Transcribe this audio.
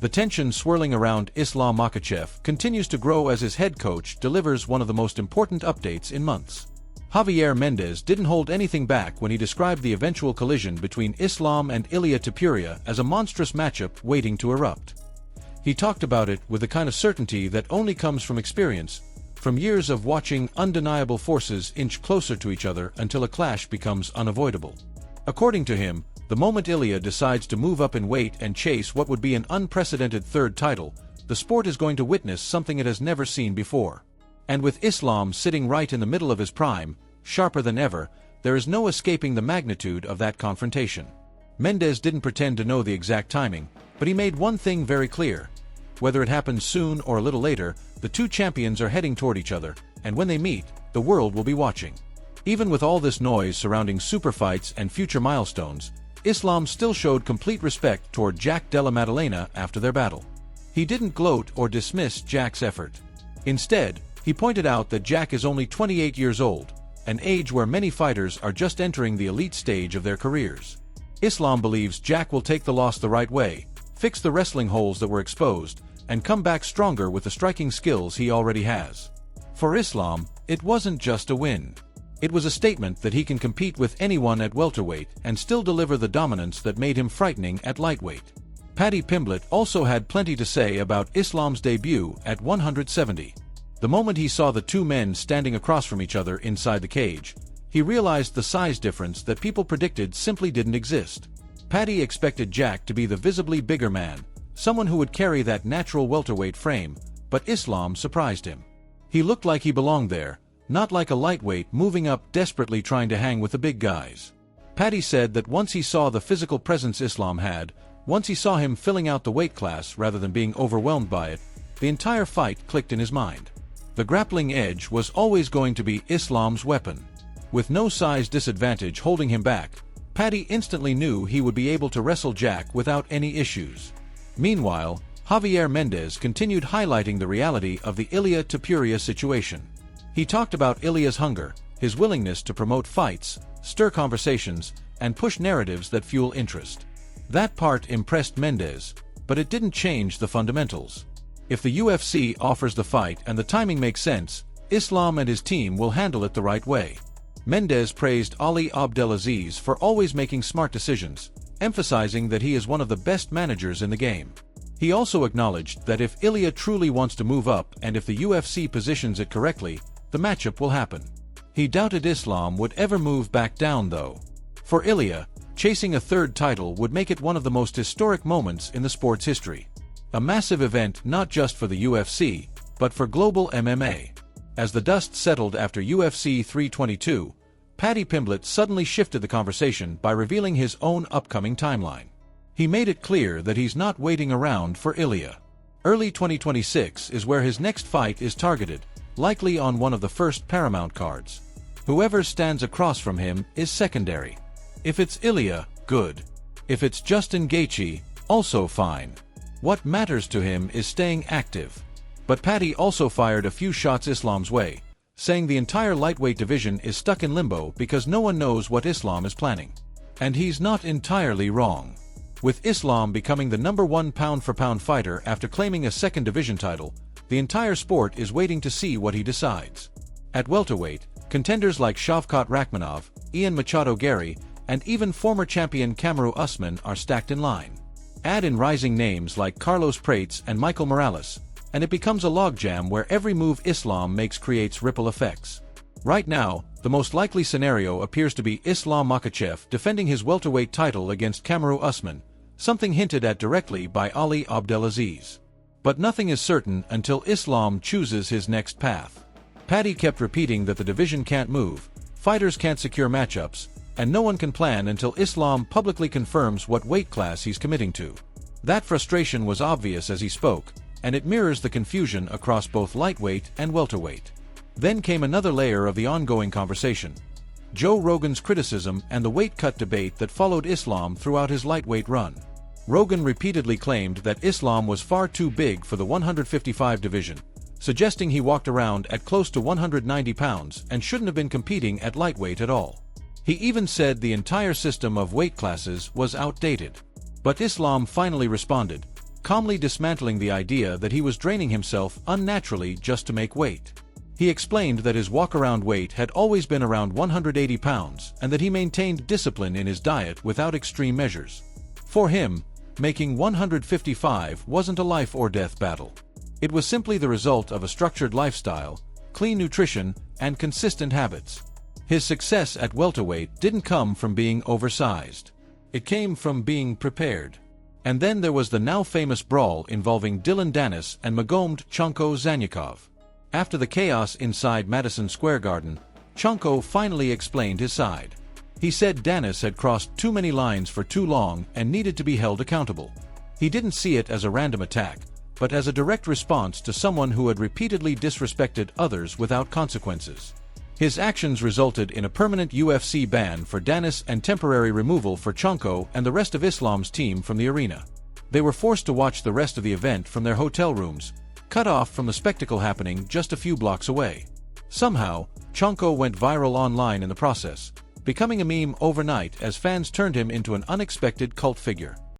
The tension swirling around Islam Makhachev continues to grow as his head coach delivers one of the most important updates in months. Javier Mendes didn't hold anything back when he described the eventual collision between Islam and Ilia Topuria as a monstrous matchup waiting to erupt. He talked about it with the kind of certainty that only comes from experience, from years of watching undeniable forces inch closer to each other until a clash becomes unavoidable. According to him, the moment Ilia decides to move up in weight and chase what would be an unprecedented third title, the sport is going to witness something it has never seen before. And with Islam sitting right in the middle of his prime, sharper than ever, there is no escaping the magnitude of that confrontation. Mendes didn't pretend to know the exact timing, but he made one thing very clear. Whether it happens soon or a little later, the two champions are heading toward each other, and when they meet, the world will be watching. Even with all this noise surrounding super fights and future milestones, Islam still showed complete respect toward Jack Della Maddalena after their battle. He didn't gloat or dismiss Jack's effort. Instead, he pointed out that Jack is only 28 years old, an age where many fighters are just entering the elite stage of their careers. Islam believes Jack will take the loss the right way, fix the wrestling holes that were exposed, and come back stronger with the striking skills he already has. For Islam, it wasn't just a win. It was a statement that he can compete with anyone at welterweight and still deliver the dominance that made him frightening at lightweight. Paddy Pimblett also had plenty to say about Islam's debut at 170. The moment he saw the two men standing across from each other inside the cage, he realized the size difference that people predicted simply didn't exist. Paddy expected Jack to be the visibly bigger man, someone who would carry that natural welterweight frame, but Islam surprised him. He looked like he belonged there, not like a lightweight moving up desperately trying to hang with the big guys. Paddy said that once he saw the physical presence Islam had, once he saw him filling out the weight class rather than being overwhelmed by it, the entire fight clicked in his mind. The grappling edge was always going to be Islam's weapon. With no size disadvantage holding him back, Paddy instantly knew he would be able to wrestle Jack without any issues. Meanwhile, Javier Mendes continued highlighting the reality of the Ilia Topuria situation. He talked about Ilia's hunger, his willingness to promote fights, stir conversations, and push narratives that fuel interest. That part impressed Mendes, but it didn't change the fundamentals. If the UFC offers the fight and the timing makes sense, Islam and his team will handle it the right way. Mendes praised Ali Abdelaziz for always making smart decisions, emphasizing that he is one of the best managers in the game. He also acknowledged that if Ilia truly wants to move up and if the UFC positions it correctly, the matchup will happen. He doubted Islam would ever move back down though. For Ilia, chasing a third title would make it one of the most historic moments in the sport's history. A massive event not just for the UFC, but for global MMA. As the dust settled after UFC 322, Paddy Pimblett suddenly shifted the conversation by revealing his own upcoming timeline. He made it clear that he's not waiting around for Ilia. Early 2026 is where his next fight is targeted, likely on one of the first Paramount cards. Whoever stands across from him is secondary. If it's Ilia, good. If it's Justin Gaethje, also fine. What matters to him is staying active. But Paddy also fired a few shots Islam's way, saying the entire lightweight division is stuck in limbo because no one knows what Islam is planning. And he's not entirely wrong. With Islam becoming the #1 pound-for-pound fighter after claiming a second division title, the entire sport is waiting to see what he decides. At welterweight, contenders like Shavkat Rakhmonov, Ian Machado Gary, and even former champion Kamaru Usman are stacked in line. Add in rising names like Carlos Prates and Michael Morales, and it becomes a logjam where every move Islam makes creates ripple effects. Right now, the most likely scenario appears to be Islam Makhachev defending his welterweight title against Kamaru Usman, something hinted at directly by Ali Abdelaziz. But nothing is certain until Islam chooses his next path. Paddy kept repeating that the division can't move, fighters can't secure matchups, and no one can plan until Islam publicly confirms what weight class he's committing to. That frustration was obvious as he spoke, and it mirrors the confusion across both lightweight and welterweight. Then came another layer of the ongoing conversation: Joe Rogan's criticism and the weight cut debate that followed Islam throughout his lightweight run. Rogan repeatedly claimed that Islam was far too big for the 155 division, suggesting he walked around at close to 190 pounds and shouldn't have been competing at lightweight at all. He even said the entire system of weight classes was outdated. But Islam finally responded, calmly dismantling the idea that he was draining himself unnaturally just to make weight. He explained that his walk-around weight had always been around 180 pounds and that he maintained discipline in his diet without extreme measures. For him, making 155 wasn't a life-or-death battle. It was simply the result of a structured lifestyle, clean nutrition, and consistent habits. His success at welterweight didn't come from being oversized. It came from being prepared. And then there was the now-famous brawl involving Dylan Danis and Magomed Chonko Zanyakov. After the chaos inside Madison Square Garden, Chonko finally explained his side. He said Danis had crossed too many lines for too long and needed to be held accountable. He didn't see it as a random attack, but as a direct response to someone who had repeatedly disrespected others without consequences. His actions resulted in a permanent UFC ban for Danis and temporary removal for Chonko and the rest of Islam's team from the arena. They were forced to watch the rest of the event from their hotel rooms, cut off from the spectacle happening just a few blocks away. Somehow, Chonko went viral online in the process, becoming a meme overnight as fans turned him into an unexpected cult figure.